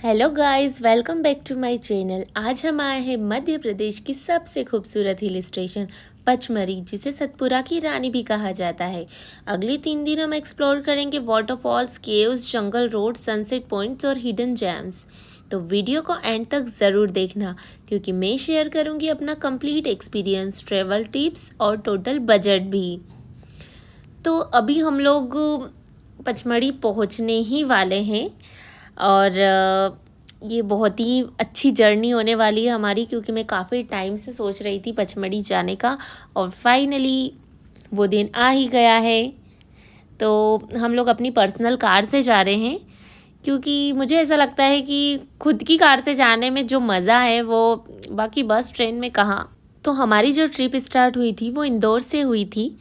Hello guys, welcome back to my channel. आज हम आए हैं मध्य प्रदेश की सबसे खूबसूरत हिल स्टेशन पचमढ़ी, जिसे सतपुरा की रानी भी कहा जाता है। अगले 3 दिन हम एक्सप्लोर करेंगे वाटरफॉल्स, केव्स, जंगल रोड, सनसेट पॉइंट्स और हिडन जेम्स। तो वीडियो को एंड तक ज़रूर देखना, क्योंकि मैं शेयर करूंगी अपना कंप्लीट एक्सपीरियंस, ट्रेवल टिप्स और टोटल बजट भी। तो अभी हम लोग पचमढ़ी पहुंचने ही वाले हैं और ये बहुत ही अच्छी जर्नी होने वाली है हमारी, क्योंकि मैं काफ़ी टाइम से सोच रही थी पचमढ़ी जाने का और फाइनली वो दिन आ ही गया है। तो हम लोग अपनी पर्सनल कार से जा रहे हैं, क्योंकि मुझे ऐसा लगता है कि खुद की कार से जाने में जो मज़ा है वो बाकी बस ट्रेन में कहाँ। तो हमारी जो ट्रिप स्टार्ट हुई थी वो इंदौर से हुई थी,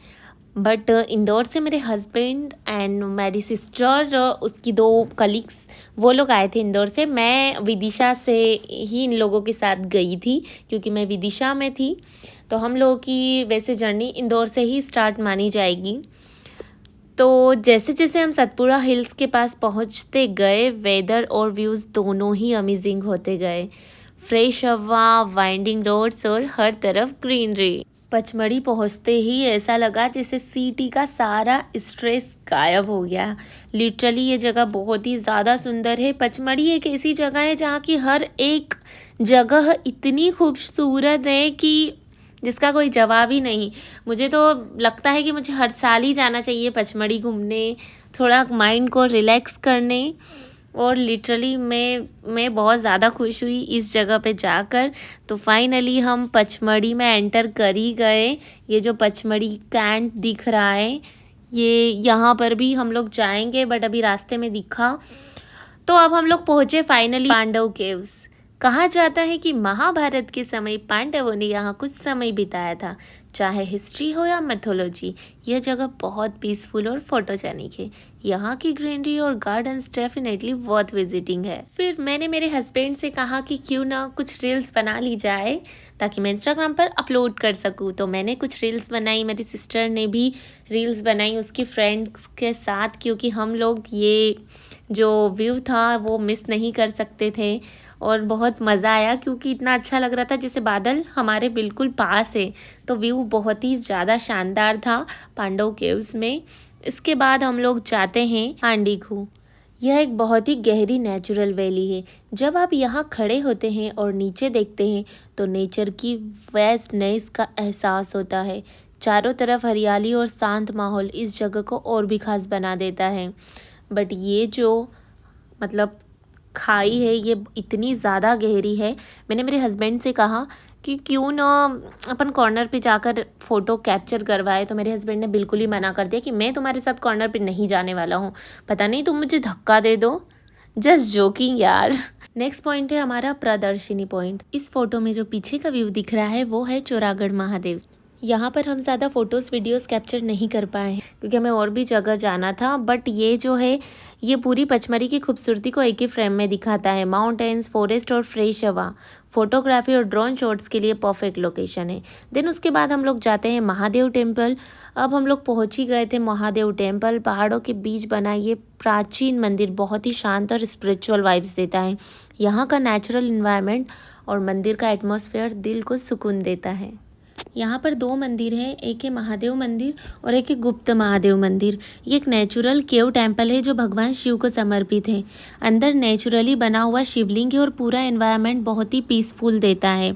बट इंदौर से मेरे हस्बैंड एंड मेरी सिस्टर, उसकी 2 कलीग्स, वो लोग आए थे इंदौर से। मैं विदिशा से ही इन लोगों के साथ गई थी, क्योंकि मैं विदिशा में थी। तो हम लोगों की वैसे जर्नी इंदौर से ही स्टार्ट मानी जाएगी। तो जैसे जैसे हम सतपुरा हिल्स के पास पहुंचते गए, वेदर और व्यूज़ दोनों ही अमेजिंग होते गए। फ्रेश हवा, वाइंडिंग रोड्स और हर तरफ ग्रीनरी। पचमढ़ी पहुंचते ही ऐसा लगा जैसे सिटी का सारा स्ट्रेस गायब हो गया। लिटरली ये जगह बहुत ही ज़्यादा सुंदर है। पचमढ़ी एक ऐसी जगह है जहाँ की हर एक जगह इतनी खूबसूरत है कि जिसका कोई जवाब ही नहीं। मुझे तो लगता है कि मुझे हर साल ही जाना चाहिए पचमढ़ी घूमने, थोड़ा माइंड को रिलैक्स करने। और लिटरली मैं बहुत ज़्यादा खुश हुई इस जगह पे जाकर। तो फाइनली हम पचमढ़ी में एंटर कर ही गए। ये जो पचमढ़ी कैंट दिख रहा है, ये यहाँ पर भी हम लोग जाएंगे, बट अभी रास्ते में दिखा। तो अब हम लोग पहुँचे फाइनली पांडव केव्स। कहा जाता है कि महाभारत के समय पांडवों ने यहाँ कुछ समय बिताया था। चाहे हिस्ट्री हो या मैथोलॉजी, यह जगह बहुत पीसफुल और फोटोजेनिक है। यहाँ की ग्रीनरी और गार्डन्स डेफिनेटली वर्थ विजिटिंग है। फिर मैंने मेरे हस्बैंड से कहा कि क्यों ना कुछ रील्स बना ली जाए, ताकि मैं इंस्टाग्राम पर अपलोड कर सकूँ। तो मैंने कुछ रील्स बनाई, मेरी सिस्टर ने भी रील्स बनाई उसकी फ्रेंड्स के साथ, क्योंकि हम लोग ये जो व्यू था वो मिस नहीं कर सकते थे। और बहुत मज़ा आया, क्योंकि इतना अच्छा लग रहा था जैसे बादल हमारे बिल्कुल पास है। तो व्यू बहुत ही ज़्यादा शानदार था पांडव केव्स में। इसके बाद हम लोग जाते हैं आंडी खूह। यह एक बहुत ही गहरी नेचुरल वैली है। जब आप यहाँ खड़े होते हैं और नीचे देखते हैं तो नेचर की वेस्टनेस का एहसास होता है। चारों तरफ हरियाली और शांत माहौल इस जगह को और भी खास बना देता है। बट ये जो मतलब खाई है, ये इतनी ज़्यादा गहरी है। मैंने मेरे हस्बैंड से कहा कि क्यों ना अपन कॉर्नर पे जाकर फ़ोटो कैप्चर करवाए, तो मेरे हस्बैंड ने बिल्कुल ही मना कर दिया कि मैं तुम्हारे साथ कॉर्नर पे नहीं जाने वाला हूँ, पता नहीं तुम मुझे धक्का दे दो। जस्ट जोकिंग यार। नेक्स्ट पॉइंट है हमारा प्रदर्शनी पॉइंट। इस फोटो में जो पीछे का व्यू दिख रहा है वो है चौरागढ़ महादेव। यहाँ पर हम ज़्यादा फ़ोटोज़ वीडियोस कैप्चर नहीं कर पाए हैं, क्योंकि हमें और भी जगह जाना था। बट ये जो है, ये पूरी पचमढ़ी की खूबसूरती को एक ही फ्रेम में दिखाता है। माउंटेन्स, फॉरेस्ट और फ्रेश हवा फोटोग्राफी और ड्रोन शॉट्स के लिए परफेक्ट लोकेशन है। देन उसके बाद हम लोग जाते हैं महादेव टेम्पल। अब हम लोग पहुँच ही गए थे महादेव टेम्पल। पहाड़ों के बीच बना ये प्राचीन मंदिर बहुत ही शांत और स्पिरिचुअल वाइब्स देता है। यहाँ का नेचुरल इन्वायरमेंट और मंदिर का एटमॉस्फेयर दिल को सुकून देता है। यहाँ पर 2 मंदिर हैं, एक है महादेव मंदिर और एक है गुप्त महादेव मंदिर। ये एक नेचुरल केव टेम्पल है जो भगवान शिव को समर्पित है। अंदर नेचुरली बना हुआ शिवलिंग है और पूरा एनवायरनमेंट बहुत ही पीसफुल देता है।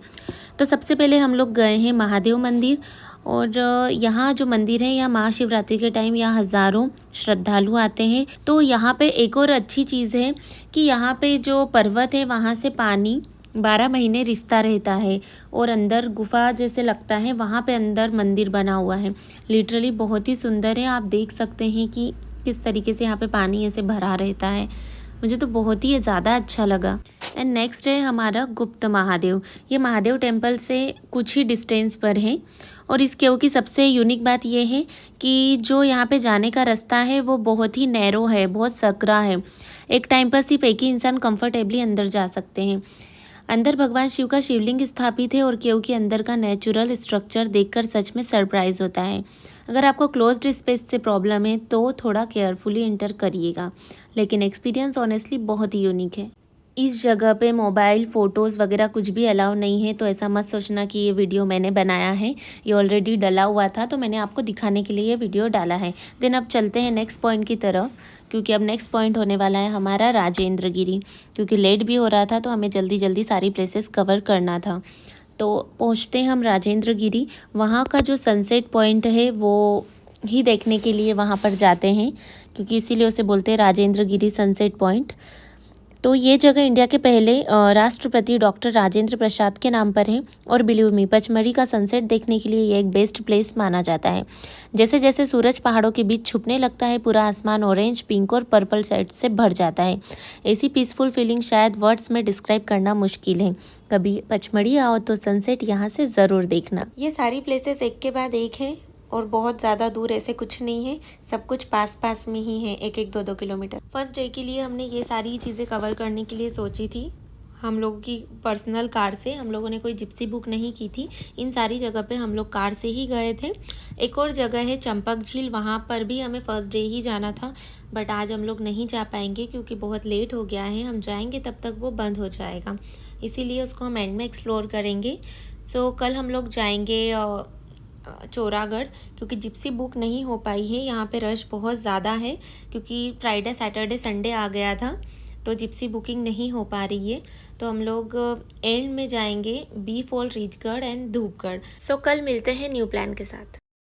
तो सबसे पहले हम लोग गए हैं महादेव मंदिर। और यहाँ जो मंदिर है, यहाँ महाशिवरात्रि के टाइम यहाँ हज़ारों श्रद्धालु आते हैं। तो यहाँ पे एक और अच्छी चीज़ है कि यहाँ पे जो पर्वत है वहाँ से पानी 12 महीने रिश्ता रहता है। और अंदर गुफा जैसे लगता है, वहाँ पे अंदर मंदिर बना हुआ है। लिटरली बहुत ही सुंदर है। आप देख सकते हैं कि किस तरीके से यहाँ पे पानी ऐसे भरा रहता है। मुझे तो बहुत ही ज़्यादा अच्छा लगा। एंड नेक्स्ट है हमारा गुप्त महादेव। ये महादेव टेम्पल से कुछ ही डिस्टेंस पर है। और इस केव की सबसे यूनिक बात यह है कि जो यहाँ पे जाने का रास्ता है वो बहुत ही नैरो है, बहुत सकरा है। एक टाइम पर सिर्फ एक ही इंसान कंफर्टेबली अंदर जा सकते हैं। अंदर भगवान शिव का शिवलिंग स्थापित है और केव के अंदर का नेचुरल स्ट्रक्चर देखकर सच में सरप्राइज होता है। अगर आपको क्लोज्ड स्पेस से प्रॉब्लम है तो थोड़ा केयरफुली इंटर करिएगा, लेकिन एक्सपीरियंस ऑनेस्टली बहुत ही यूनिक है। इस जगह पे मोबाइल फ़ोटोज़ वगैरह कुछ भी अलाउ नहीं है, तो ऐसा मत सोचना कि ये वीडियो मैंने बनाया है। ये ऑलरेडी डला हुआ था, तो मैंने आपको दिखाने के लिए ये वीडियो डाला है। देन अब चलते हैं नेक्स्ट पॉइंट की तरफ, क्योंकि अब नेक्स्ट पॉइंट होने वाला है हमारा राजेंद्र गिरी। क्योंकि लेट भी हो रहा था, तो हमें जल्दी जल्दी सारी प्लेसेस कवर करना था। तो पहुँचते हैं हम राजेंद्र गिरी। वहाँ का जो सनसेट पॉइंट है वो ही देखने के लिए वहाँ पर जाते हैं, क्योंकि इसीलिए उसे बोलते हैं राजेंद्र गिरी सनसेट पॉइंट। तो ये जगह इंडिया के पहले राष्ट्रपति डॉक्टर राजेंद्र प्रसाद के नाम पर है, और बिलीव मी, पचमढ़ी का सनसेट देखने के लिए ये एक बेस्ट प्लेस माना जाता है। जैसे जैसे सूरज पहाड़ों के बीच छुपने लगता है, पूरा आसमान ऑरेंज, पिंक और पर्पल शेड से भर जाता है। ऐसी पीसफुल फीलिंग शायद वर्ड्स में डिस्क्राइब करना मुश्किल है। कभी पचमढ़ी आओ तो सनसेट यहाँ से ज़रूर देखना। ये सारी प्लेसेस एक के बाद एक है, और बहुत ज़्यादा दूर ऐसे कुछ नहीं है, सब कुछ पास पास में ही है, 1-1, 2-2 किलोमीटर। फर्स्ट डे के लिए हमने ये सारी चीज़ें कवर करने के लिए सोची थी। हम लोगों की पर्सनल कार से, हम लोगों ने कोई जिप्सी बुक नहीं की थी। इन सारी जगह पे हम लोग कार से ही गए थे। एक और जगह है चंपक झील, वहाँ पर भी हमें फ़र्स्ट डे ही जाना था, बट आज हम लोग नहीं जा पाएंगे क्योंकि बहुत लेट हो गया है। हम जाएंगे तब तक वो बंद हो जाएगा, इसीलिए उसको हम एंड में एक्सप्लोर करेंगे। सो कल हम लोग जाएंगे चौरागढ़, क्योंकि जिप्सी बुक नहीं हो पाई है। यहाँ पे रश बहुत ज़्यादा है, क्योंकि फ्राइडे सैटरडे संडे आ गया था, तो जिप्सी बुकिंग नहीं हो पा रही है। तो हम लोग एंड में जाएंगे B fall, Reechgarh and Dhupgarh. सो कल मिलते हैं न्यू प्लान के साथ।